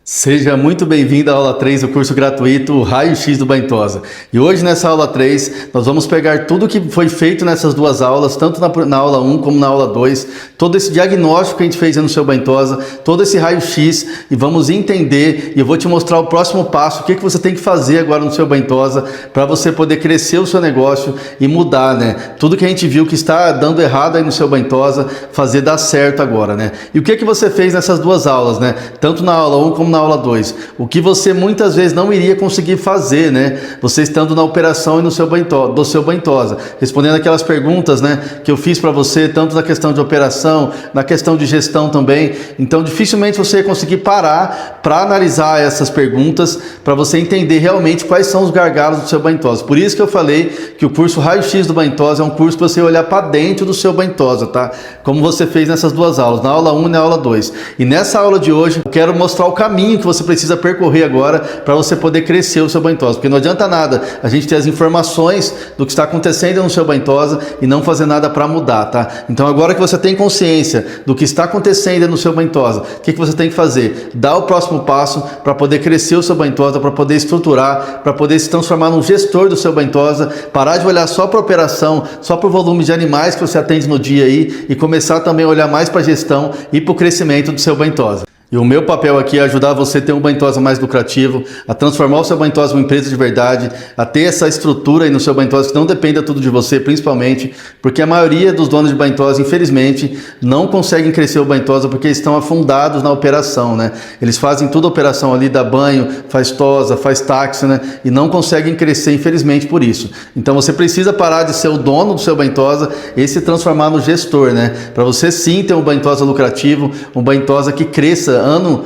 Seja muito bem-vindo à aula 3 do curso gratuito Raio-X do Bentosa. E hoje nessa aula 3 nós vamos pegar tudo que foi feito nessas duas aulas, tanto na aula 1 como na aula 2, todo esse diagnóstico que a gente fez no seu Bentosa, todo esse raio-x, e vamos entender, e eu vou te mostrar o próximo passo, o que você tem que fazer agora no seu Bentosa para você poder crescer o seu negócio e mudar, né? Tudo que a gente viu que está dando errado aí no seu Bentosa, fazer dar certo agora, né? E o que você fez nessas duas aulas, né? Tanto na aula 1 como na aula 2, o que você muitas vezes não iria conseguir fazer, né? Você estando na operação e no seu do seu Bentosa, respondendo aquelas perguntas, né, que eu fiz para você, tanto na questão de operação, na questão de gestão também. Então, dificilmente você ia conseguir parar para analisar essas perguntas, para você entender realmente quais são os gargalos do seu Bentosa. Por isso que eu falei que o curso Raio-X do Bentosa é um curso para você olhar para dentro do seu Bentosa, tá? Como você fez nessas duas aulas, na aula 1 e na aula 2. E nessa aula de hoje, eu quero mostrar o caminho que você precisa percorrer agora para você poder crescer o seu Bentosa, porque não adianta nada a gente ter as informações do que está acontecendo no seu Bentosa e não fazer nada para mudar, tá? Então agora que você tem consciência do que está acontecendo no seu Bentosa, o que você tem que fazer? Dar o próximo passo para poder crescer o seu Bentosa, para poder estruturar, para poder se transformar num gestor do seu Bentosa, parar de olhar só para operação, só para o volume de animais que você atende no dia aí e começar também a olhar mais para a gestão e para o crescimento do seu Bentosa. E o meu papel aqui é ajudar você a ter um Bentosa mais lucrativo, a transformar o seu Bentosa em uma empresa de verdade, a ter essa estrutura aí no seu Bentosa que não dependa tudo de você, principalmente, porque a maioria dos donos de Bentosa, infelizmente, não conseguem crescer o Bentosa porque estão afundados na operação, né? Eles fazem toda a operação ali, dá banho, faz tosa, faz táxi, né? E não conseguem crescer, infelizmente, por isso. Então você precisa parar de ser o dono do seu Bentosa e se transformar no gestor, né? Para você sim ter um Bentosa lucrativo, um Bentosa que cresça ano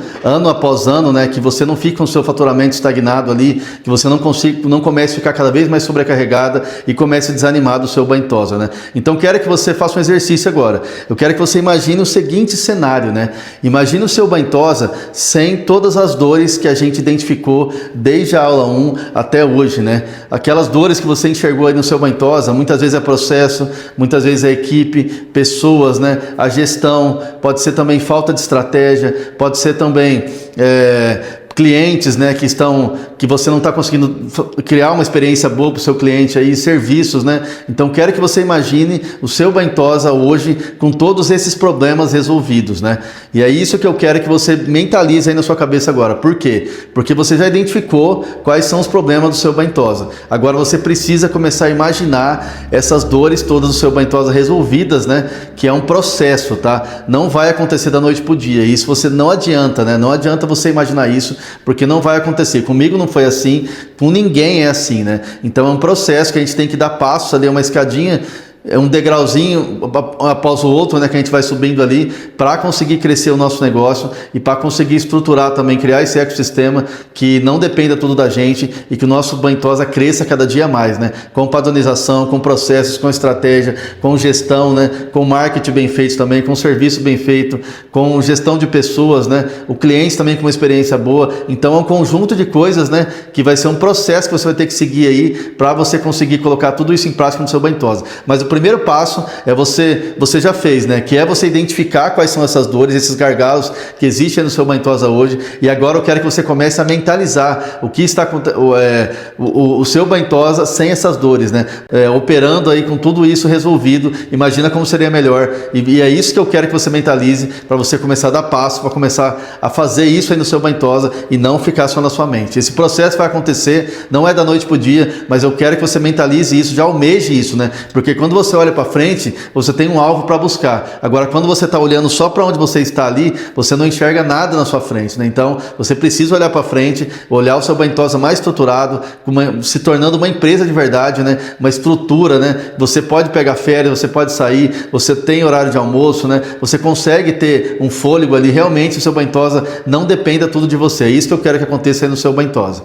após ano, né, que você não fique com o seu faturamento estagnado ali, que você não comece a ficar cada vez mais sobrecarregada e comece a desanimar do seu Bentosa, né? Então quero que você faça um exercício agora. Eu quero que você imagine o seguinte cenário, né? Imagine o seu Bentosa sem todas as dores que a gente identificou desde a aula 1 até hoje, né? Aquelas dores que você enxergou aí no seu Bentosa, muitas vezes é processo, muitas vezes é equipe, pessoas, né? A gestão, pode ser também falta de estratégia, pode ser também clientes, né, que você não está conseguindo criar uma experiência boa para o seu cliente aí, serviços, né? Então quero que você imagine o seu Bentosa hoje com todos esses problemas resolvidos, né? E é isso que eu quero que você mentalize aí na sua cabeça agora. Por quê? Porque você já identificou quais são os problemas do seu Bentosa. Agora você precisa começar a imaginar essas dores todas do seu Bentosa resolvidas, né? Que é um processo, tá? Não vai acontecer da noite pro dia. Isso você não adianta, né? Não adianta você imaginar isso, porque não vai acontecer. Comigo não foi assim, com ninguém é assim, né? Então é um processo que a gente tem que dar passos ali, uma escadinha, é um degrauzinho após o outro, né, que a gente vai subindo ali para conseguir crescer o nosso negócio e para conseguir estruturar também, criar esse ecossistema que não dependa tudo da gente e que o nosso Bentosa cresça cada dia mais, né? Com padronização, com processos, com estratégia, com gestão, né? Com marketing bem feito também, com serviço bem feito, com gestão de pessoas, né? O cliente também com uma experiência boa. Então é um conjunto de coisas, né, que vai ser um processo que você vai ter que seguir aí para você conseguir colocar tudo isso em prática no seu Bentosa. Mas o primeiro passo é você já fez, né? Que é você identificar quais são essas dores, esses gargalos que existem no seu Bentosa hoje. E agora eu quero que você comece a mentalizar o que está o seu Bentosa sem essas dores, né? Operando aí com tudo isso resolvido. Imagina como seria melhor. E é isso que eu quero que você mentalize para você começar a dar passo, para começar a fazer isso aí no seu Bentosa e não ficar só na sua mente. Esse processo vai acontecer, não é da noite para o dia, mas eu quero que você mentalize isso, já almeje isso, né? Porque quando você olha para frente, você tem um alvo para buscar. Agora, quando você está olhando só para onde você está ali, você não enxerga nada na sua frente, né? Então, você precisa olhar para frente, olhar o seu Bentosa mais estruturado, se tornando uma empresa de verdade, né? Uma estrutura, né? Você pode pegar férias, você pode sair, você tem horário de almoço, né? Você consegue ter um fôlego ali. Realmente, o seu Bentosa não dependa tudo de você. É isso que eu quero que aconteça aí no seu Bentosa.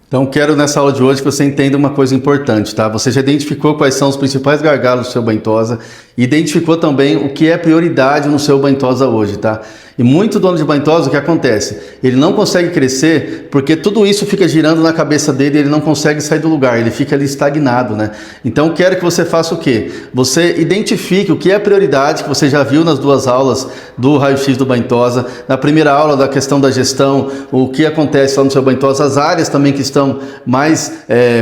Então quero nessa aula de hoje que você entenda uma coisa importante, tá? Você já identificou quais são os principais gargalos do seu Bentosa identificou também o que é prioridade no seu Banhosa hoje, tá? E muito dono de Banhosa, o que acontece? Ele não consegue crescer porque tudo isso fica girando na cabeça dele e ele não consegue sair do lugar, ele fica ali estagnado, né? Então, quero que você faça o quê? Você identifique o que é prioridade, que você já viu nas duas aulas do raio-x do Banhosa, na primeira aula da questão da gestão, o que acontece lá no seu Banhosa, as áreas também que estão mais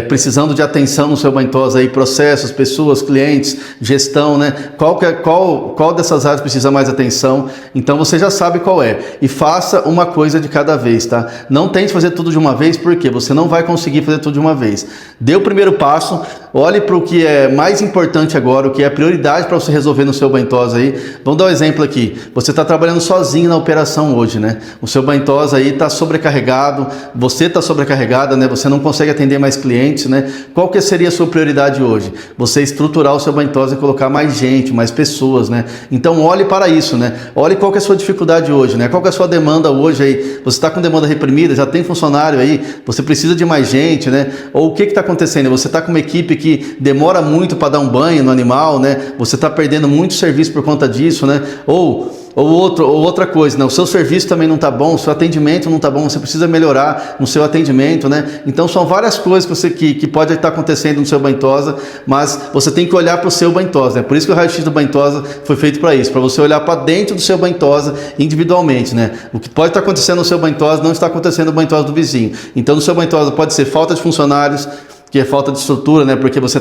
precisando de atenção no seu Banhosa, aí, processos, pessoas, clientes, gestão, né? Qual dessas áreas precisa mais atenção? Então, você já sabe qual é, e faça uma coisa de cada vez, tá? Não tente fazer tudo de uma vez, porque você não vai conseguir fazer tudo de uma vez. Dê o primeiro passo, olhe para o que é mais importante agora, o que é prioridade para você resolver no seu Banhosa aí. Vamos dar um exemplo aqui. Você está trabalhando sozinho na operação hoje, né? O seu Banhosa aí está sobrecarregado, você está sobrecarregada, né? Você não consegue atender mais clientes, né? Qual que seria a sua prioridade hoje? Você estruturar o seu Banhosa e colocar mais gente, mais pessoas, né? Então olhe para isso, né? Olhe qual que é a sua dificuldade hoje, né? Qual que é a sua demanda hoje aí? Você está com demanda reprimida, já tem funcionário aí, você precisa de mais gente, né? Ou o que está acontecendo? Você está com uma equipe que demora muito para dar um banho no animal, né? Você está perdendo muito serviço por conta disso, né? Ou outra coisa, né? O seu serviço também não está bom, o seu atendimento não está bom, você precisa melhorar no seu atendimento, né? Então são várias coisas que pode estar acontecendo no seu Banhosa, mas você tem que olhar para o seu Banhosa, né? Por isso que o raio-x do Banhosa foi feito para isso, para você olhar para dentro do seu Banhosa individualmente, né? O que pode estar acontecendo no seu Banhosa não está acontecendo no Banhosa do vizinho. Então no seu Banhosa pode ser falta de funcionários, que é falta de estrutura, né? Porque você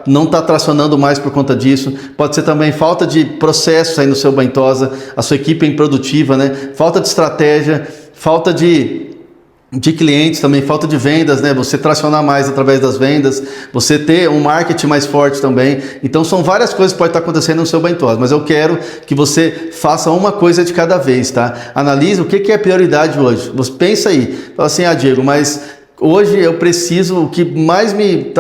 não está tracionando mais por conta disso. Pode ser também falta de processos aí no seu Banhosa, a sua equipe é improdutiva, né? Falta de estratégia, falta de clientes também, falta de vendas, né? Você tracionar mais através das vendas, você ter um marketing mais forte também. Então são várias coisas que podem estar acontecendo no seu Banhosa, mas eu quero que você faça uma coisa de cada vez, tá? Analise o que é prioridade hoje. Você pensa aí, fala assim, Diego, mas hoje eu preciso, o que mais me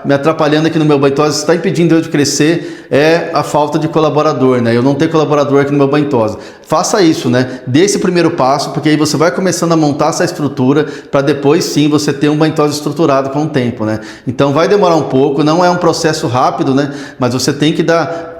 me atrapalhando aqui no meu Banhosa, está impedindo eu de crescer, é a falta de colaborador, né? Eu não tenho colaborador aqui no meu Banhosa. Faça isso, né? Dê esse primeiro passo, porque aí você vai começando a montar essa estrutura para depois sim você ter um Banhosa estruturado com o tempo, né? Então vai demorar um pouco, não é um processo rápido, né? Mas você tem que dar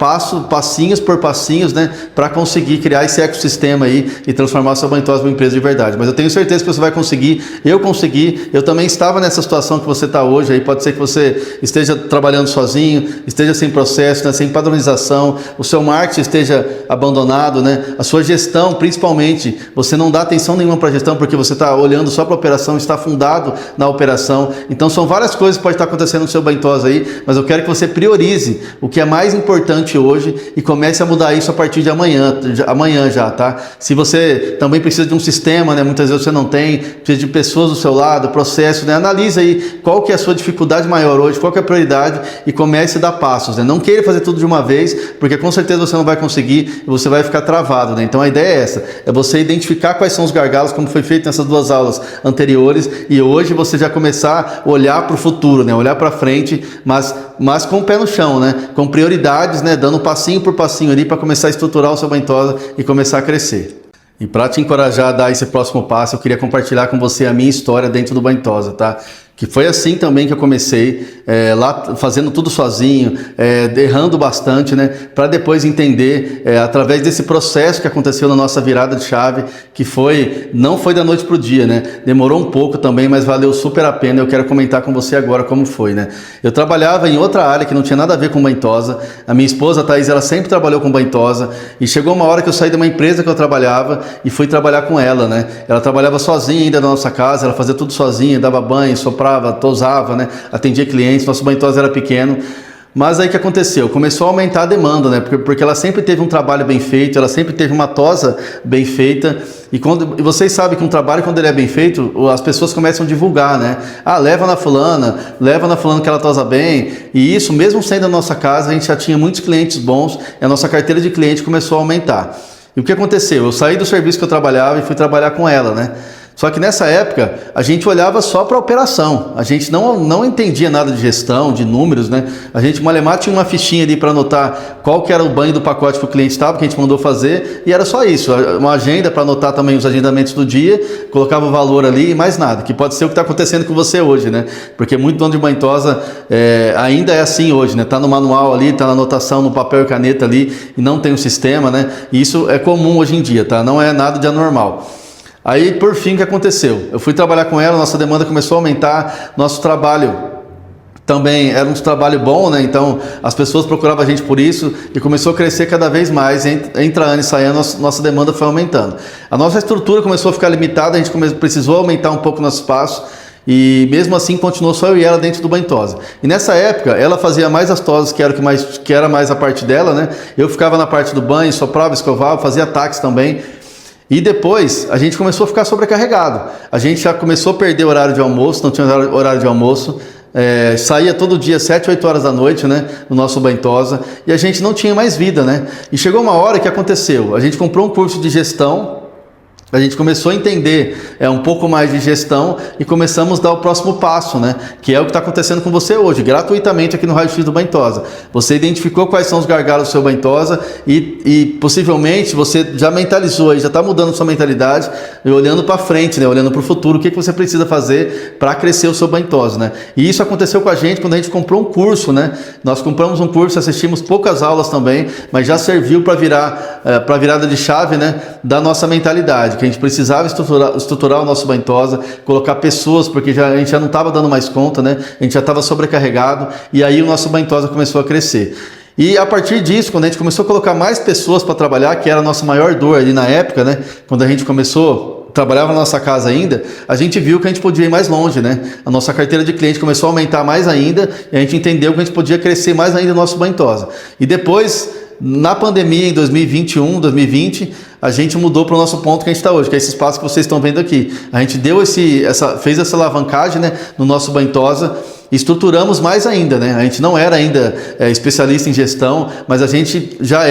passinhos por passinhos, né? Para conseguir criar esse ecossistema aí e transformar o seu Banhosa numa empresa de verdade. Mas eu tenho certeza que você vai conseguir, eu consegui. Eu também estava nessa situação que você está hoje, aí pode ser que você esteja trabalhando sozinho, esteja sem processo, né, sem padronização, o seu marketing esteja abandonado, né, a sua gestão, principalmente, você não dá atenção nenhuma para a gestão porque você está olhando só para a operação, está afundado na operação. Então são várias coisas que podem estar acontecendo no seu Banhosa aí, mas eu quero que você priorize o que é mais importante hoje e comece a mudar isso a partir de amanhã já, tá? Se você também precisa de um sistema, né, muitas vezes você não tem, precisa de pessoas do seu lado, processo, né? Analisa aí qual que é a sua dificuldade maior hoje, qual que é a prioridade e comece a dar passos, né? Não queira fazer tudo de uma vez, porque com certeza você não vai conseguir e você vai ficar travado, né? Então a ideia é essa, é você identificar quais são os gargalos, como foi feito nessas duas aulas anteriores, e hoje você já começar a olhar para o futuro, né? Olhar para frente, mas com o pé no chão, né? Com prioridades, né? Dando passinho por passinho ali para começar a estruturar o seu Banhosa e começar a crescer. E para te encorajar a dar esse próximo passo, eu queria compartilhar com você a minha história dentro do Banhosa, tá? Que foi assim também que eu comecei, lá fazendo tudo sozinho, errando bastante, né? Para depois entender, através desse processo que aconteceu na nossa virada de chave, que não foi da noite para o dia, né? Demorou um pouco também, mas valeu super a pena. Eu quero comentar com você agora como foi, né? Eu trabalhava em outra área que não tinha nada a ver com Banhosa. A minha esposa, a Thaís, ela sempre trabalhou com Banhosa. E chegou uma hora que eu saí de uma empresa que eu trabalhava e fui trabalhar com ela, né? Ela trabalhava sozinha ainda na nossa casa, ela fazia tudo sozinha, dava banho, soprava, tosava, né? Atendia clientes, nosso Banhosa era pequeno. Mas aí o que aconteceu? Começou a aumentar a demanda, né? Porque ela sempre teve um trabalho bem feito, ela sempre teve uma tosa bem feita. E vocês sabem que um trabalho, quando ele é bem feito, as pessoas começam a divulgar, né? Ah, leva na fulana que ela tosa bem. E isso, mesmo sendo a nossa casa, a gente já tinha muitos clientes bons e a nossa carteira de cliente começou a aumentar. E o que aconteceu? Eu saí do serviço que eu trabalhava e fui trabalhar com ela, né? Só que nessa época a gente olhava só para a operação, a gente não entendia nada de gestão, de números, né? A gente malemar tinha uma fichinha ali para anotar qual que era o banho do pacote que o cliente estava, que a gente mandou fazer, e era só isso, uma agenda para anotar também os agendamentos do dia, colocava o valor ali e mais nada, que pode ser o que está acontecendo com você hoje, né? Porque muito dono de banho tosa ainda é assim hoje, né? Tá no manual ali, tá na anotação, no papel e caneta ali, e não tem um sistema, né? E isso é comum hoje em dia, tá? Não é nada de anormal. Aí, por fim, o que aconteceu? Eu fui trabalhar com ela, nossa demanda começou a aumentar, nosso trabalho também era um trabalho bom, né? Então as pessoas procuravam a gente por isso e começou a crescer cada vez mais. Entre ano e sai ano, nossa demanda foi aumentando. A nossa estrutura começou a ficar limitada, a gente precisou aumentar um pouco o nosso espaço. E mesmo assim continuou só eu e ela dentro do banho tosa. E nessa época ela fazia mais as tosas, que era mais a parte dela, né? Eu ficava na parte do banho, soprava, escovava, fazia táxi também. E depois a gente começou a ficar sobrecarregado. A gente já começou a perder o horário de almoço, não tinha horário de almoço. Saía todo dia 7, 8 horas da noite, né, no nosso banho tosa, e a gente não tinha mais vida, né? E chegou uma hora que aconteceu, a gente comprou um curso de gestão. A gente começou a entender um pouco mais de gestão e começamos a dar o próximo passo, né? Que é o que está acontecendo com você hoje, gratuitamente aqui no Raio X do Banho Tosa. Você identificou quais são os gargalos do seu banho tosa e possivelmente você já mentalizou, já está mudando sua mentalidade e olhando para frente, né? Olhando para o futuro, o que você precisa fazer para crescer o seu banho tosa, né? E isso aconteceu com a gente quando a gente comprou um curso, né? Nós compramos um curso, assistimos poucas aulas também, mas já serviu para para virada de chave, né? Da nossa mentalidade. Que a gente precisava estruturar o nosso banho tosa, colocar pessoas, porque a gente já não estava dando mais conta, né? A gente já estava sobrecarregado, e aí o nosso banho tosa começou a crescer. E a partir disso, quando a gente começou a colocar mais pessoas para trabalhar, que era a nossa maior dor ali na época, né? Quando a gente começou, trabalhava na nossa casa ainda, a gente viu que a gente podia ir mais longe, né? A nossa carteira de cliente começou a aumentar mais ainda, e a gente entendeu que a gente podia crescer mais ainda no nosso banho tosa. E depois, na pandemia, em 2021, 2020, a gente mudou para o nosso ponto que a gente está hoje, que é esse espaço que vocês estão vendo aqui. A gente fez essa alavancagem, né, no nosso banho tosa, e estruturamos mais ainda, né? A gente não era ainda especialista em gestão, mas a gente já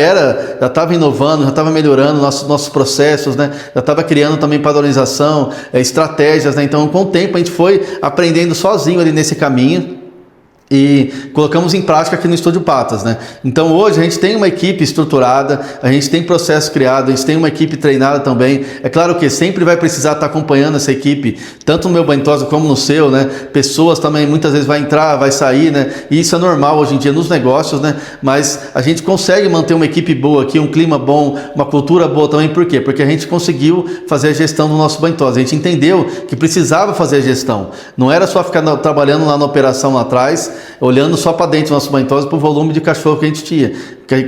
estava inovando, já estava melhorando nossos processos, né? Já estava criando também padronização, estratégias, né? Então, com o tempo, a gente foi aprendendo sozinho ali nesse caminho. E colocamos em prática aqui no Estúdio Patas, né? Então hoje a gente tem uma equipe estruturada, a gente tem processo criado, a gente tem uma equipe treinada também. É claro que sempre vai precisar estar acompanhando essa equipe, tanto no meu banho tosa como no seu, né? Pessoas também muitas vezes vai entrar, vai sair, né? E isso é normal hoje em dia nos negócios, né? Mas a gente consegue manter uma equipe boa aqui, um clima bom, uma cultura boa também. Por quê? Porque a gente conseguiu fazer a gestão do nosso banho tosa. A gente entendeu que precisava fazer a gestão. Não era só ficar trabalhando lá na operação lá atrás, olhando só para dentro do nosso banho tosa, para o volume de cachorro que a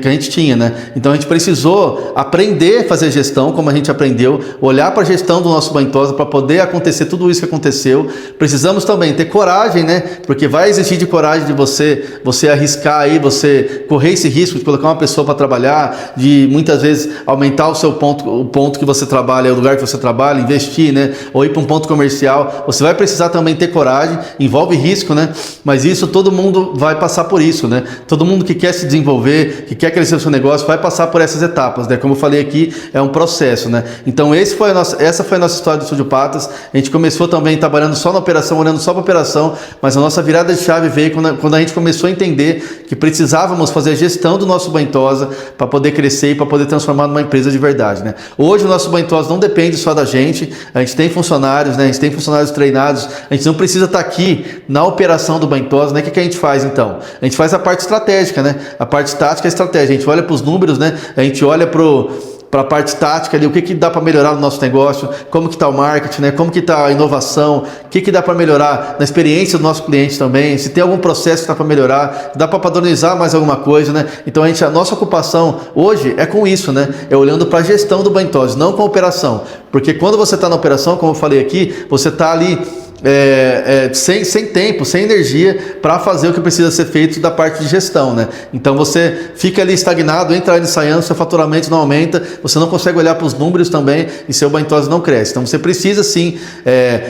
gente tinha, né? Então a gente precisou aprender a fazer gestão, como a gente aprendeu, olhar para a gestão do nosso banho tosa para poder acontecer tudo isso que aconteceu. Precisamos também ter coragem, né? Porque vai exigir de coragem de você arriscar aí, você correr esse risco de colocar uma pessoa para trabalhar, de muitas vezes aumentar o ponto que você trabalha, o lugar que você trabalha, investir, né? Ou ir para um ponto comercial. Você vai precisar também ter coragem, envolve risco, né? Mas isso todo mundo vai passar por isso, né? Todo mundo que quer se desenvolver, que quer crescer o seu negócio, vai passar por essas etapas, né? Como eu falei aqui, é um processo, né? Então essa foi a nossa história do Estúdio Patas. A gente começou também trabalhando só na operação, olhando só para a operação, mas a nossa virada de chave veio quando a gente começou a entender que precisávamos fazer a gestão do nosso banho tosa para poder crescer e para poder transformar numa empresa de verdade, né? Hoje o nosso banho tosa não depende só da gente, a gente tem funcionários, né? A gente tem funcionários treinados, a gente não precisa estar aqui na operação do banho tosa, né? O que a gente faz então? A gente faz a parte estratégica, né? A parte tática é estratégia. A gente olha para os números, né? A gente olha para a parte tática ali, o que dá para melhorar no nosso negócio, como que está o marketing, né? Como que está a inovação, o que dá para melhorar na experiência do nosso cliente também, se tem algum processo que dá para melhorar, dá para padronizar mais alguma coisa, né? Então a nossa ocupação hoje é com isso, né? É olhando para a gestão do banho tosa, não com a operação. Porque quando você está na operação, como eu falei aqui, você está ali sem tempo, sem energia para fazer o que precisa ser feito da parte de gestão, né? Então você fica ali estagnado, entra ali ensaiando, seu faturamento não aumenta, você não consegue olhar para os números também e seu banho tosa não cresce. Então você precisa sim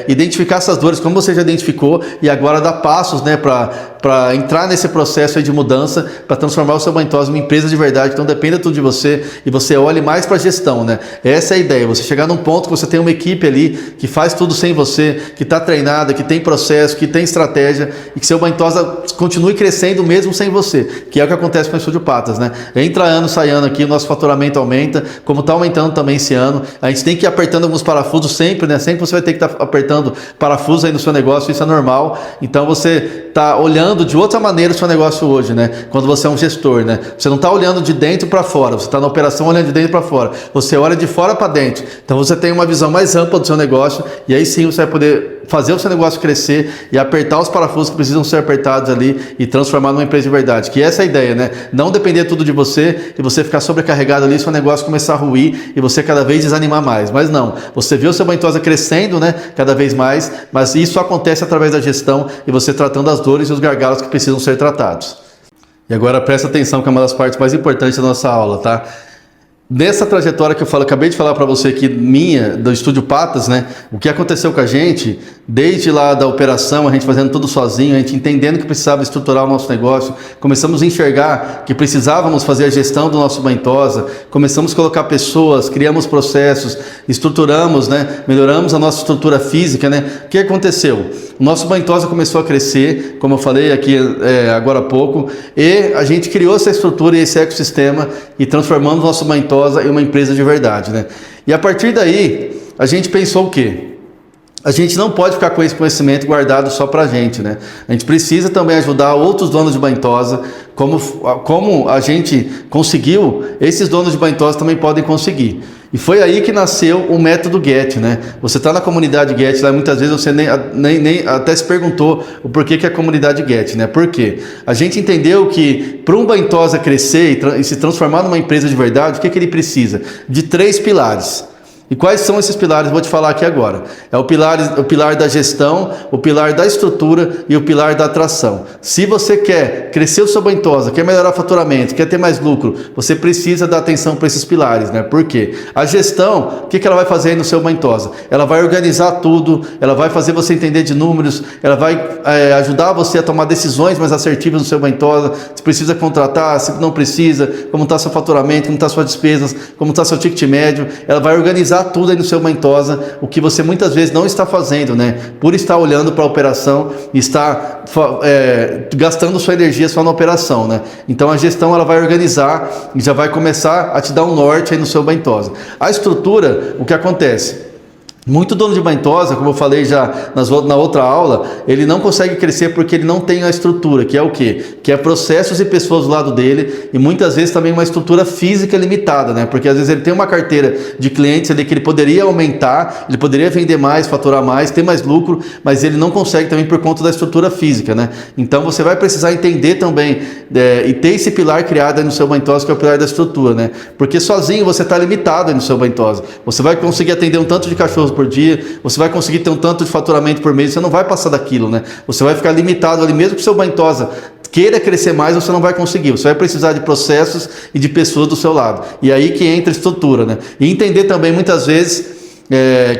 identificar essas dores, como você já identificou, e agora dar passos, né, para para entrar nesse processo aí de mudança, para transformar o seu Bantosa em uma empresa de verdade, então dependa tudo de você e você olhe mais para a gestão, né? Essa é a ideia, você chegar num ponto que você tem uma equipe ali que faz tudo sem você, que está treinada, que tem processo, que tem estratégia e que seu Bantosa continue crescendo mesmo sem você, que é o que acontece com o Estúdio Patas, né? Entra ano, sai ano aqui, o nosso faturamento aumenta, como está aumentando também esse ano, a gente tem que ir apertando alguns parafusos sempre, né? Sempre você vai ter que estar apertando parafusos aí no seu negócio, isso é normal, então você está olhando de outra maneira o seu negócio hoje, né? Quando você é um gestor, né? Você não está olhando de dentro para fora, você está na operação olhando de dentro para fora, você olha de fora para dentro, então você tem uma visão mais ampla do seu negócio e aí sim você vai poder fazer o seu negócio crescer e apertar os parafusos que precisam ser apertados ali e transformar numa empresa de verdade, que essa é a ideia, né? Não depender tudo de você e você ficar sobrecarregado ali, seu negócio começar a ruir e você cada vez desanimar mais, mas não, você viu o seu Bantosa crescendo, né? Cada vez mais, mas isso acontece através da gestão e você tratando as dores e os gargalos que precisam ser tratados. E agora presta atenção que é uma das partes mais importantes da nossa aula, tá? Nessa trajetória que eu acabei de falar para você aqui, minha, do Estúdio Patas, né? O que aconteceu com a gente, desde lá da operação, a gente fazendo tudo sozinho, a gente entendendo que precisava estruturar o nosso negócio, começamos a enxergar que precisávamos fazer a gestão do nosso Bantosa, começamos a colocar pessoas, criamos processos, estruturamos, né? Melhoramos a nossa estrutura física, né? O que aconteceu? O nosso Bantosa começou a crescer, como eu falei aqui agora há pouco, e a gente criou essa estrutura e esse ecossistema e transformamos o nosso Bantosa em uma empresa de verdade, né? E a partir daí, a gente pensou o quê? A gente não pode ficar com esse conhecimento guardado só pra gente, né? A gente precisa também ajudar outros donos de Bantosa, como a gente conseguiu, esses donos de Bantosa também podem conseguir. E foi aí que nasceu o método GET, né? Você está na comunidade GET, lá muitas vezes você nem até se perguntou o porquê que é a comunidade GET, né? Por quê? A gente entendeu que para um Bantosa crescer e se transformar numa empresa de verdade, o que ele precisa? De 3 pilares. E quais são esses pilares? Vou te falar aqui agora. É o pilar da gestão, o pilar da estrutura e o pilar da atração. Se você quer crescer o seu Bantosa, quer melhorar o faturamento, quer ter mais lucro, você precisa dar atenção para esses pilares, né? Por quê? A gestão, o que ela vai fazer aí no seu Bantosa? Ela vai organizar tudo, ela vai fazer você entender de números, ela vai ajudar você a tomar decisões mais assertivas no seu Bantosa, se precisa contratar, se não precisa, como está seu faturamento, como está suas despesas, como está seu ticket médio, ela vai organizar tudo aí no seu Bantosa, o que você muitas vezes não está fazendo, né? Por estar olhando para a operação e estar gastando sua energia só na operação, né? Então a gestão ela vai organizar e já vai começar a te dar um norte aí no seu Bantosa. A estrutura, o que acontece? Muito dono de Bantosa, como eu falei já na outra aula, ele não consegue crescer porque ele não tem a estrutura, que é o quê? Que é processos e pessoas do lado dele e muitas vezes também uma estrutura física limitada, né? Porque às vezes ele tem uma carteira de clientes ali que ele poderia aumentar, ele poderia vender mais, faturar mais, ter mais lucro, mas ele não consegue também por conta da estrutura física, né? Então você vai precisar entender também e ter esse pilar criado aí no seu Bantosa, que é o pilar da estrutura, né? Porque sozinho você está limitado aí no seu Bantosa. Você vai conseguir atender um tanto de cachorros por dia, você vai conseguir ter um tanto de faturamento por mês, você não vai passar daquilo, né? Você vai ficar limitado ali, mesmo que o seu Bantosa queira crescer mais, você não vai conseguir, você vai precisar de processos e de pessoas do seu lado, e aí que entra a estrutura, né? E entender também muitas vezes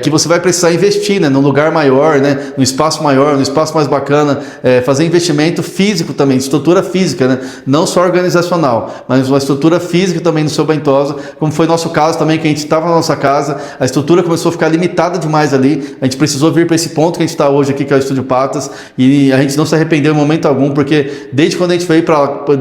que você vai precisar investir, né, num lugar maior, né, num espaço maior, num espaço mais bacana, fazer investimento físico também, estrutura física, né, não só organizacional, mas uma estrutura física também no seu Bantosa, como foi nosso caso também, que a gente estava na nossa casa, a estrutura começou a ficar limitada demais ali, a gente precisou vir para esse ponto que a gente está hoje aqui, que é o Estúdio Patas, e a gente não se arrependeu em momento algum, porque desde quando a gente veio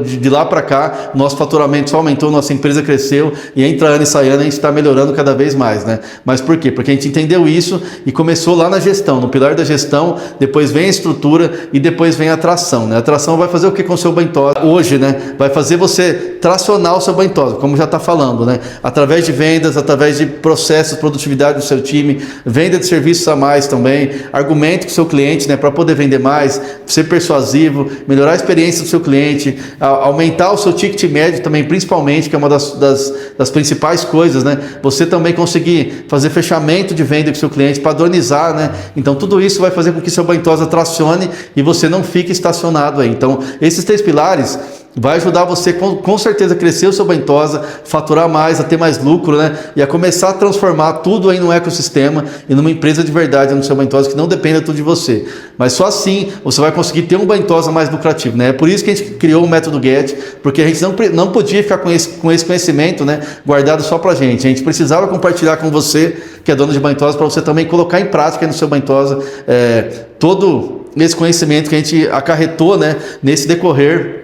de lá para cá, o nosso faturamento só aumentou, nossa empresa cresceu, e entra ano e sai ano, a gente está melhorando cada vez mais, né? Mas por quê? Porque a gente entendeu isso e começou lá na gestão, no pilar da gestão, depois vem a estrutura e depois vem a atração, né? A atração vai fazer o que com o seu Bantosa hoje, né? Vai fazer você tracionar o seu Bantosa, como já está falando, né? Através de vendas, através de processos, produtividade do seu time, venda de serviços a mais também, argumente com o seu cliente, né? Para poder vender mais, ser persuasivo, melhorar a experiência do seu cliente, aumentar o seu ticket médio também, principalmente, que é uma das principais coisas, né? Você também conseguir fazer fechamento de venda com o seu cliente, padronizar, né? Então tudo isso vai fazer com que seu Bantosa tracione e você não fique estacionado aí. Então esses 3 pilares vai ajudar você com certeza a crescer o seu Bentosa, faturar mais, a ter mais lucro, né? E a começar a transformar tudo aí num ecossistema e numa empresa de verdade no seu Bentosa que não dependa tudo de você. Mas só assim você vai conseguir ter um Bentosa mais lucrativo, né? É por isso que a gente criou o método Get, porque a gente não podia ficar com esse conhecimento, né, guardado só pra gente. A gente precisava compartilhar com você, que é dono de Bentosa, para você também colocar em prática no seu Bentosa todo esse conhecimento que a gente acarretou, né, nesse decorrer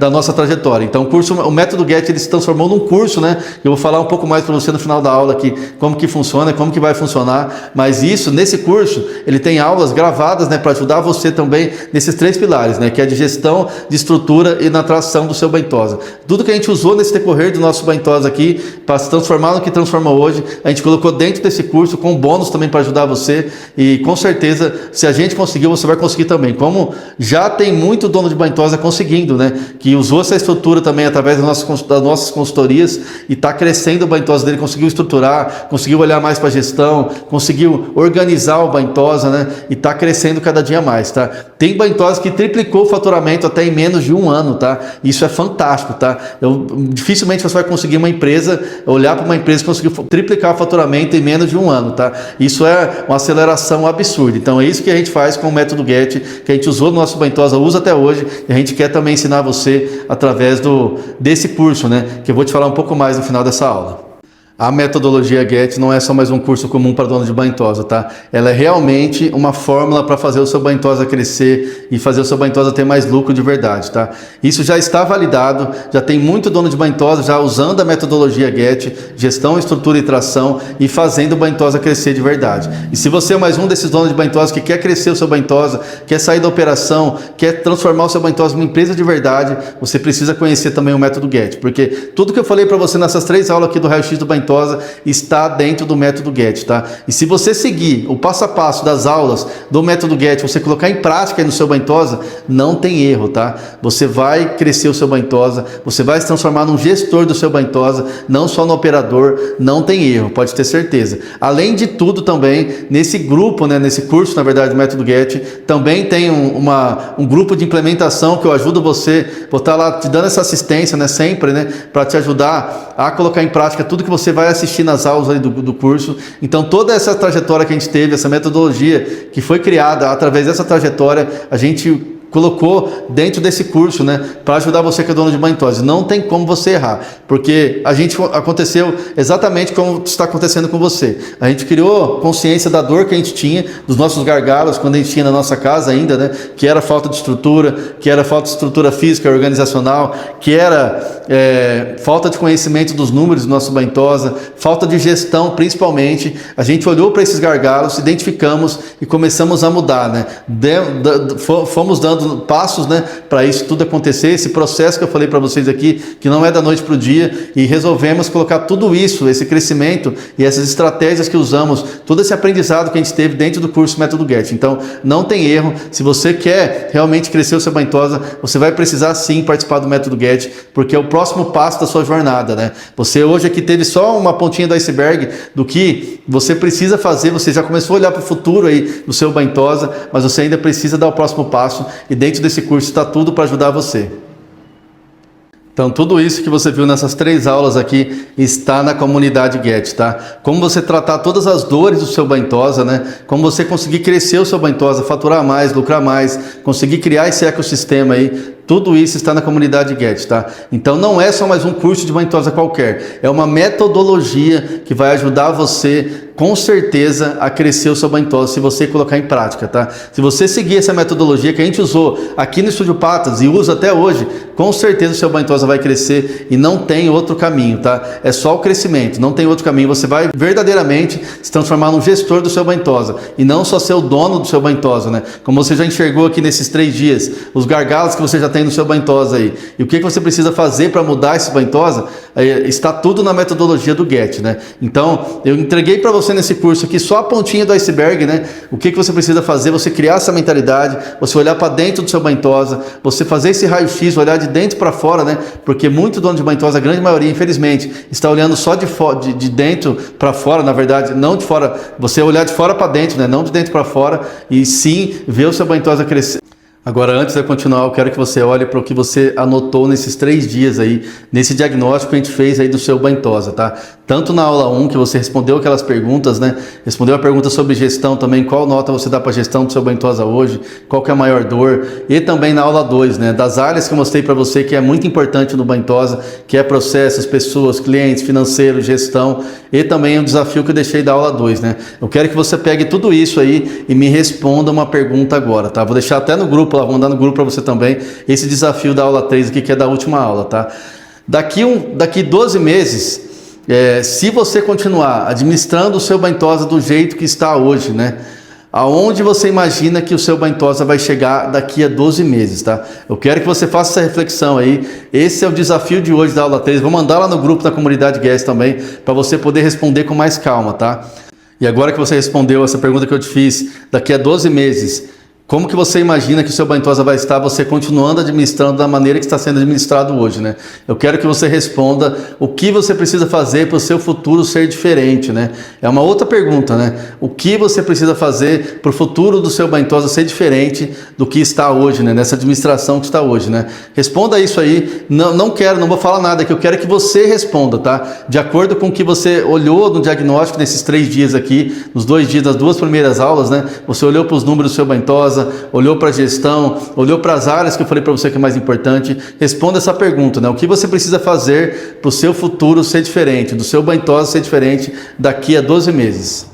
da nossa trajetória. Então o método Get, ele se transformou num curso, né? Eu vou falar um pouco mais para você no final da aula aqui, como que funciona, como que vai funcionar, mas nesse curso, ele tem aulas gravadas, né, para ajudar você também nesses 3 pilares, né, que é de gestão, de estrutura e na tração do seu Bentosa. Tudo que a gente usou nesse decorrer do nosso Bentosa aqui, para se transformar no que transforma hoje, a gente colocou dentro desse curso, com bônus também para ajudar você, e com certeza, se a gente conseguiu, você vai conseguir também. Como já tem muito dono de Bentosa conseguindo, né, que usou essa estrutura também através das nossas consultorias e está crescendo o Bentosa dele, conseguiu estruturar, conseguiu olhar mais para a gestão, conseguiu organizar o Bentosa, né, e está crescendo cada dia mais, tá? Tem Bentosa que triplicou o faturamento até em menos de 1 ano, tá? Isso é fantástico, tá? Dificilmente você vai conseguir olhar para uma empresa que conseguiu triplicar o faturamento em menos de 1 ano, tá? Isso é uma aceleração absurda. Então é isso que a gente faz com o método Get, que a gente usou no nosso Bentosa, usa até hoje, e a gente quer também ensinar você através desse curso, né, que eu vou te falar um pouco mais no final dessa aula. A metodologia Get não é só mais um curso comum para dono de Bentosa, tá? Ela é realmente uma fórmula para fazer o seu Bentosa crescer e fazer o seu Bentosa ter mais lucro de verdade, tá? Isso já está validado, já tem muito dono de Bentosa já usando a metodologia Get, gestão, estrutura e tração, e fazendo o Bentosa crescer de verdade. E se você é mais um desses donos de Bentosa que quer crescer o seu Bentosa, quer sair da operação, quer transformar o seu Bentosa em uma empresa de verdade, você precisa conhecer também o método Get, porque tudo que eu falei para você nessas 3 aulas aqui do raio-x do Bentosa está dentro do método Get, tá? E se você seguir o passo a passo das aulas do método Get, você colocar em prática aí no seu Bentosa, não tem erro, tá? Você vai crescer o seu Bentosa, você vai se transformar num gestor do seu Bentosa, não só no operador, não tem erro, pode ter certeza. Além de tudo também, nesse grupo, né, nesse curso, na verdade, do método Get, também tem um grupo de implementação que eu ajudo você, vou estar lá te dando essa assistência, né, sempre, né, para te ajudar a colocar em prática tudo que você vai assistir nas aulas ali do curso. Então toda essa trajetória que a gente teve, essa metodologia que foi criada através dessa trajetória, a gente colocou dentro desse curso, né, para ajudar você que é dono de Bentosa. Não tem como você errar, porque aconteceu exatamente como está acontecendo com você. A gente criou consciência da dor que a gente tinha, dos nossos gargalos quando a gente tinha na nossa casa ainda, né, que era falta de estrutura, que era falta de estrutura física, organizacional, que era falta de conhecimento dos números do nosso Bentosa, falta de gestão principalmente. A gente olhou para esses gargalos, identificamos e começamos a mudar, né, fomos dando passos, né, para isso tudo acontecer, esse processo que eu falei para vocês aqui, que não é da noite para o dia, e resolvemos colocar tudo isso, esse crescimento e essas estratégias que usamos, todo esse aprendizado que a gente teve dentro do curso Método Get. Então, não tem erro. Se você quer realmente crescer o seu Bentosa, você vai precisar sim participar do Método Get, porque é o próximo passo da sua jornada, né? Você hoje aqui teve só uma pontinha do iceberg do que você precisa fazer, você já começou a olhar para o futuro aí do seu Bentosa, mas você ainda precisa dar o próximo passo. E dentro desse curso está tudo para ajudar você. Então, tudo isso que você viu nessas 3 aulas aqui está na comunidade Get, tá? Como você tratar todas as dores do seu Bentosa, né? Como você conseguir crescer o seu Bentosa, faturar mais, lucrar mais, conseguir criar esse ecossistema aí. Tudo isso está na comunidade Get, tá? Então não é só mais um curso de Bentosa qualquer. É uma metodologia que vai ajudar você, com certeza, a crescer o seu Bentosa, se você colocar em prática, tá? Se você seguir essa metodologia que a gente usou aqui no Estúdio Patas e usa até hoje, com certeza o seu Bentosa vai crescer e não tem outro caminho, tá? É só o crescimento, não tem outro caminho. Você vai verdadeiramente se transformar num gestor do seu Bentosa e não só ser o dono do seu Bentosa, né? Como você já enxergou aqui nesses 3 dias, os gargalos que você já tem no seu Bentosa aí. E o que você precisa fazer para mudar esse Bentosa, está tudo na metodologia do Get, né? Então, eu entreguei para você nesse curso aqui só a pontinha do iceberg, né? O que você precisa fazer, você criar essa mentalidade, você olhar para dentro do seu Bentosa, você fazer esse raio-x, olhar de dentro para fora, né? Porque muito dono de Bentosa, a grande maioria, infelizmente, está olhando só de dentro para fora, na verdade, não de fora, você olhar de fora para dentro, né? Não de dentro para fora, e sim ver o seu Bentosa crescer. Agora, antes de eu continuar, eu quero que você olhe para o que você anotou nesses 3 dias aí, nesse diagnóstico que a gente fez aí do seu Baintosa, tá? Tanto na aula 1, que você respondeu aquelas perguntas, né? Respondeu a pergunta sobre gestão também, qual nota você dá para a gestão do seu Baintosa hoje, qual que é a maior dor, e também na aula 2, né? Das áreas que eu mostrei para você que é muito importante no Baintosa, que é processos, pessoas, clientes, financeiro, gestão, e também o desafio que eu deixei da aula 2, né? Eu quero que você pegue tudo isso aí e me responda uma pergunta agora, tá? Vou deixar até no grupo, vou mandar no grupo para você também, esse desafio da aula 3 aqui, que é da última aula, tá? Daqui 12 meses, se você continuar administrando o seu Baintosa do jeito que está hoje, né? Aonde você imagina que o seu Baintosa vai chegar daqui a 12 meses, tá? Eu quero que você faça essa reflexão aí. Esse é o desafio de hoje da aula 3. Vou mandar lá no grupo da comunidade Guest também, para você poder responder com mais calma, tá? E agora que você respondeu essa pergunta que eu te fiz, daqui a 12 meses, como que você imagina que o seu Baintosa vai estar, você continuando administrando da maneira que está sendo administrado hoje, né? Eu quero que você responda o que você precisa fazer para o seu futuro ser diferente, né? É uma outra pergunta, né? O que você precisa fazer para o futuro do seu Baintosa ser diferente do que está hoje, né? Nessa administração que está hoje, né? Responda isso aí. Não vou falar nada aqui, eu quero que você responda, tá? De acordo com o que você olhou no diagnóstico nesses 3 dias aqui, nos 2 dias das 2 primeiras aulas, né? Você olhou para os números do seu Baintosa, olhou para a gestão, olhou para as áreas que eu falei para você que é mais importante. Responda essa pergunta, né? O que você precisa fazer para o seu futuro ser diferente, do seu Baintosa ser diferente daqui a 12 meses?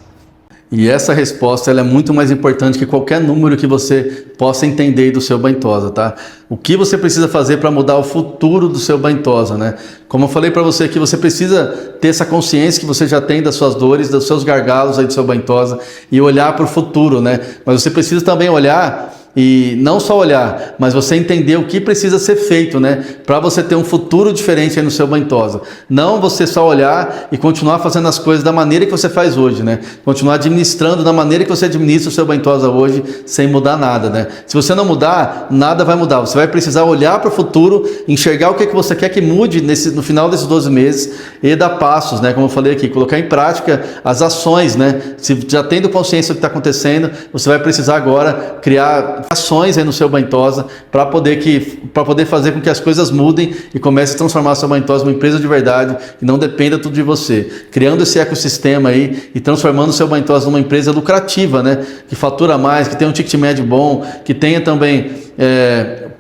E essa resposta ela é muito mais importante que qualquer número que você possa entender do seu Baintosa, tá? O que você precisa fazer para mudar o futuro do seu Baintosa, né? Como eu falei para você aqui, você precisa ter essa consciência que você já tem das suas dores, dos seus gargalos aí do seu Baintosa e olhar para o futuro, né? Mas você precisa também olhar e não só olhar, mas você entender o que precisa ser feito, né? Para você ter um futuro diferente aí no seu Baintosa. Não você só olhar e continuar fazendo as coisas da maneira que você faz hoje, né? Continuar administrando da maneira que você administra o seu Baintosa hoje, sem mudar nada, né? Se você não mudar, nada vai mudar. Você vai precisar olhar para o futuro, enxergar o que você quer que mude no final desses 12 meses e dar passos, né? Como eu falei aqui, colocar em prática as ações, né? Se já tendo consciência do que está acontecendo, você vai precisar agora criar ações aí no seu Baintosa para poder fazer com que as coisas mudem e comece a transformar a sua Baintosa numa empresa de verdade e não dependa tudo de você, criando esse ecossistema aí e transformando o seu Baintosa numa empresa lucrativa, né? Que fatura mais, que tenha um ticket médio bom, que tenha também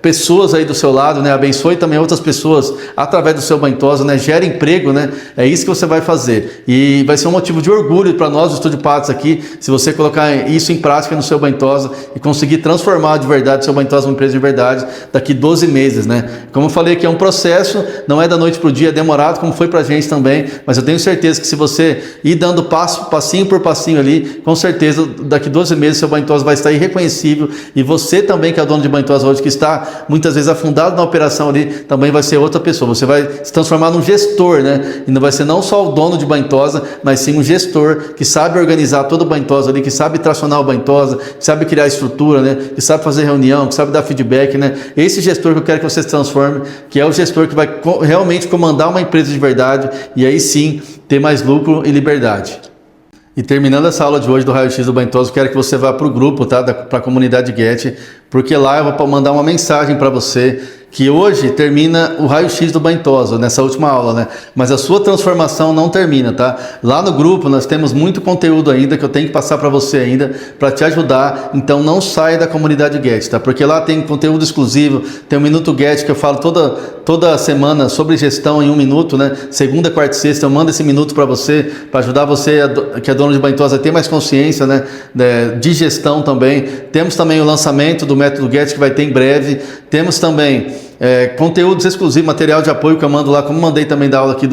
pessoas aí do seu lado, né? Abençoe também outras pessoas através do seu Baintosa, né? Gera emprego, né? É isso que você vai fazer e vai ser um motivo de orgulho para nós do Estúdio Patos aqui, se você colocar isso em prática no seu Baintosa e conseguir transformar de verdade o seu Baintosa numa empresa de verdade daqui 12 meses, né? Como eu falei que é um processo, não é da noite para o dia, é demorado, como foi para a gente também, mas eu tenho certeza que se você ir dando passinho por passinho ali, com certeza daqui 12 meses seu Baintosa vai estar irreconhecível e você também, que é o dono de Baintosa hoje, que está muitas vezes afundado na operação ali, também vai ser outra pessoa. Você vai se transformar num gestor, né? E não vai ser não só o dono de Baintosa, mas sim um gestor que sabe organizar todo o Baintosa ali, que sabe tracionar o Baintosa, que sabe criar estrutura, né? Que sabe fazer reunião, que sabe dar feedback, né? Esse gestor que eu quero que você se transforme, que é o gestor que vai realmente comandar uma empresa de verdade e aí sim ter mais lucro e liberdade. E terminando essa aula de hoje do Raio-X do Baintosa, eu quero que você vá para o grupo, tá? Para a comunidade Get, porque lá eu vou mandar uma mensagem para você que hoje termina o raio-x do Baintosa, nessa última aula, né? Mas a sua transformação não termina, tá? Lá no grupo nós temos muito conteúdo ainda que eu tenho que passar para você ainda, para te ajudar, então não saia da comunidade Get, tá? Porque lá tem conteúdo exclusivo, tem o Minuto Get que eu falo toda semana sobre gestão em 1 minuto, né? Segunda, quarta e sexta eu mando esse minuto para você, para ajudar você que é dono de Baintosa a ter mais consciência, né? De gestão também. Temos também o lançamento do Método Get que vai ter em breve. Temos também conteúdos exclusivos, material de apoio que eu mando lá, como mandei também da aula aqui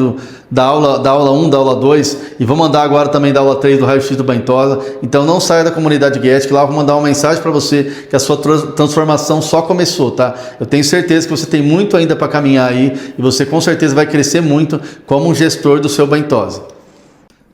da aula 1, da aula 2 e vou mandar agora também da aula 3 do Raio-X do Baintosa. Então não saia da comunidade Get, que lá eu vou mandar uma mensagem para você que a sua transformação só começou, tá? Eu tenho certeza que você tem muito ainda para caminhar aí e você com certeza vai crescer muito como um gestor do seu Baintosa.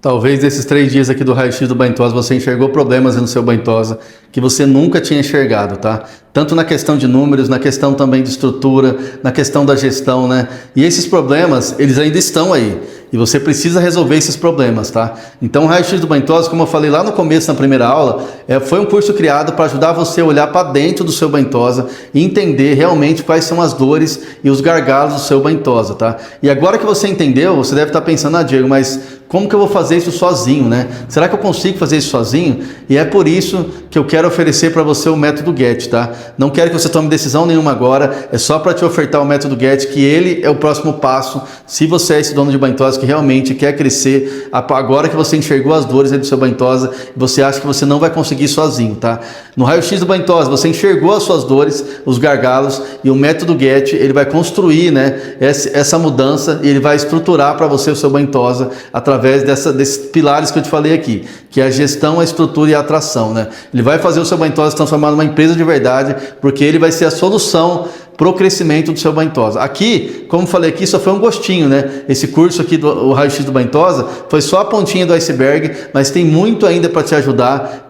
Talvez nesses 3 dias aqui do Raio-X do Baintosa você enxergou problemas no seu Baintosa que você nunca tinha enxergado, tá? Tanto na questão de números, na questão também de estrutura, na questão da gestão, né? E esses problemas, eles ainda estão aí. e você precisa resolver esses problemas, tá? Então o raio-x do Bentosa, como eu falei lá no começo, na primeira aula, foi um curso criado para ajudar você a olhar para dentro do seu Bentosa e entender realmente quais são as dores e os gargalos do seu Bentosa, tá? E agora que você entendeu, você deve estar pensando, ah, Diego, mas como que eu vou fazer isso sozinho, né? Será que eu consigo fazer isso sozinho? E é por isso que eu quero oferecer para você o método GET, tá? Não quero que você tome decisão nenhuma agora, é só para te ofertar o método GET, que ele é o próximo passo, se você é esse dono de Bentosa que realmente quer crescer, agora que você enxergou as dores aí do seu Bentosa, você acha que você não vai conseguir sozinho, tá? No raio-x do Bentosa, você enxergou as suas dores, os gargalos, e o método GET, ele vai construir, né, essa mudança, e ele vai estruturar para você o seu Bentosa através desses pilares que eu te falei aqui, que é a gestão, a estrutura e a atração, né? Ele vai fazer o seu Bentosa se transformar numa empresa de verdade, porque ele vai ser a solução para o crescimento do seu Bentosa. Aqui, como falei aqui, só foi um gostinho, né? Esse curso aqui do raio-x do Bentosa foi só a pontinha do iceberg, mas tem muito ainda para te ajudar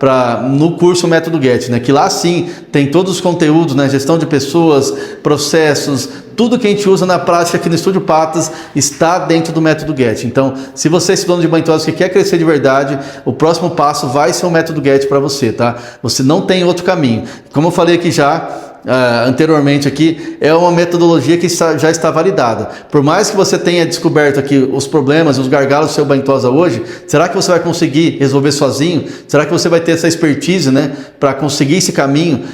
no curso Método GET, né? Que lá sim tem todos os conteúdos, né? Gestão de pessoas, processos, tudo que a gente usa na prática aqui no Estúdio Patas está dentro do método GET. Então, se você é esse dono de Bentosa que quer crescer de verdade, o próximo passo vai ser o método GET para você, tá? Você não tem outro caminho. Como eu falei aqui já, anteriormente aqui, é uma metodologia que já está validada. Por mais que você tenha descoberto aqui os problemas, os gargalos do seu Bentosa hoje, será que você vai conseguir resolver sozinho? Será que você vai ter essa expertise, né, para conseguir esse caminho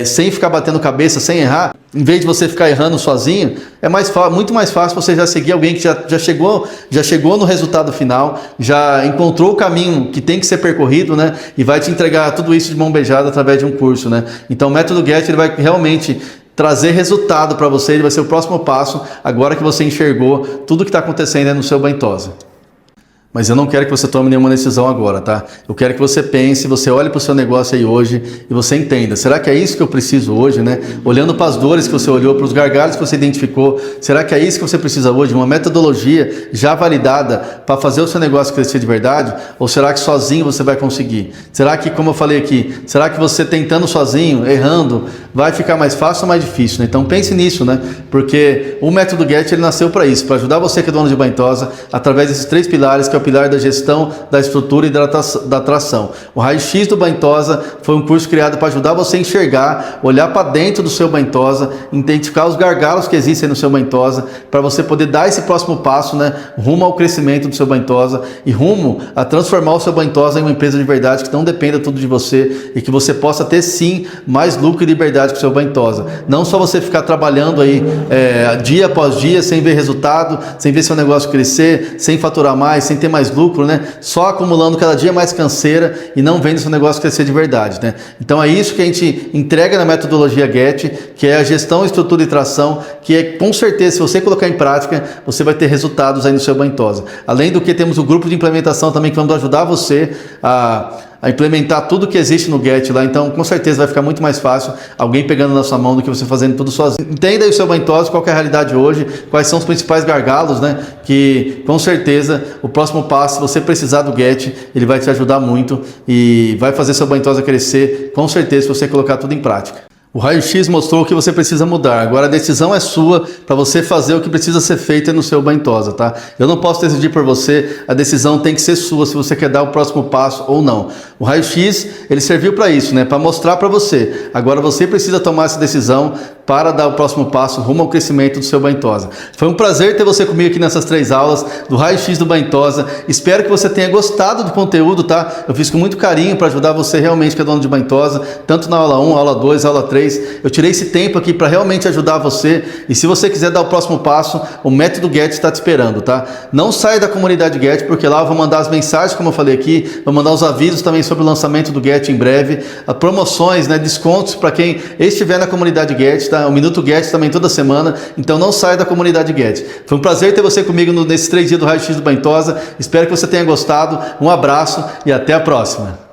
sem ficar batendo cabeça, sem errar? Em vez de você ficar errando sozinho, é muito mais fácil você já seguir alguém que já chegou no resultado final, já encontrou o caminho que tem que ser percorrido, né? E vai te entregar tudo isso de mão beijada através de um curso, né? Então o método GET, ele vai realmente trazer resultado para você, ele vai ser o próximo passo, agora que você enxergou tudo que está acontecendo aí no seu Bentosa. Mas eu não quero que você tome nenhuma decisão agora, tá? Eu quero que você pense, você olhe para o seu negócio aí hoje e você entenda. Será que é isso que eu preciso hoje, né? Olhando para as dores que você olhou, para os gargalos que você identificou, será que é isso que você precisa hoje? Uma metodologia já validada para fazer o seu negócio crescer de verdade? Ou será que sozinho você vai conseguir? Será que, como eu falei aqui, será que você tentando sozinho, errando, vai ficar mais fácil ou mais difícil, né? Então pense nisso, né? Porque o método GET, ele nasceu para isso, para ajudar você que é dono de Bentosa, através desses 3 pilares, que é o pilar da gestão, da estrutura e da atração. O raio-x do Bentosa foi um curso criado para ajudar você a enxergar, olhar para dentro do seu Bentosa, identificar os gargalos que existem no seu Bentosa, para você poder dar esse próximo passo, né, rumo ao crescimento do seu Bentosa e rumo a transformar o seu Bentosa em uma empresa de verdade que não dependa tudo de você e que você possa ter sim mais lucro e liberdade com o seu Bentosa. Não só você ficar trabalhando aí dia após dia sem ver resultado, sem ver seu negócio crescer, sem faturar mais, sem ter mais lucro, né? Só acumulando cada dia mais canseira e não vendo seu negócio crescer de verdade, né? Então é isso que a gente entrega na metodologia GET, que é a gestão, estrutura e tração, que é com certeza, se você colocar em prática, você vai ter resultados aí no seu Bentosa. Além do que, temos o grupo de implementação também que vamos ajudar você a implementar tudo que existe no GET lá, então com certeza vai ficar muito mais fácil alguém pegando na sua mão do que você fazendo tudo sozinho. Entenda aí o seu Bentosa, qual que é a realidade hoje, quais são os principais gargalos, né? Que com certeza o próximo passo, se você precisar do GET, ele vai te ajudar muito e vai fazer seu Bentosa crescer, com certeza, se você colocar tudo em prática. O raio-x mostrou o que você precisa mudar. Agora a decisão é sua para você fazer o que precisa ser feito no seu Bentosa, tá? Eu não posso decidir por você, a decisão tem que ser sua, se você quer dar o próximo passo ou não. O raio-x, ele serviu para isso, né? Para mostrar para você. Agora você precisa tomar essa decisão para dar o próximo passo rumo ao crescimento do seu Bentosa. Foi um prazer ter você comigo aqui nessas 3 aulas do raio-x do Bentosa. Espero que você tenha gostado do conteúdo, tá? Eu fiz com muito carinho para ajudar você realmente que é dono de Bentosa, tanto na aula 1, aula 2, aula 3. Eu tirei esse tempo aqui para realmente ajudar você. E se você quiser dar o próximo passo, o método GET está te esperando, tá? Não saia da comunidade GET, porque lá eu vou mandar as mensagens, como eu falei aqui, vou mandar os avisos também sobre o lançamento do GET em breve, promoções, né, descontos para quem estiver na comunidade GET, tá? O Minuto GET também toda semana, então não saia da comunidade GET. Foi um prazer ter você comigo nesses 3 dias do raio-x do Bentosa. Espero que você tenha gostado. Um abraço e até a próxima.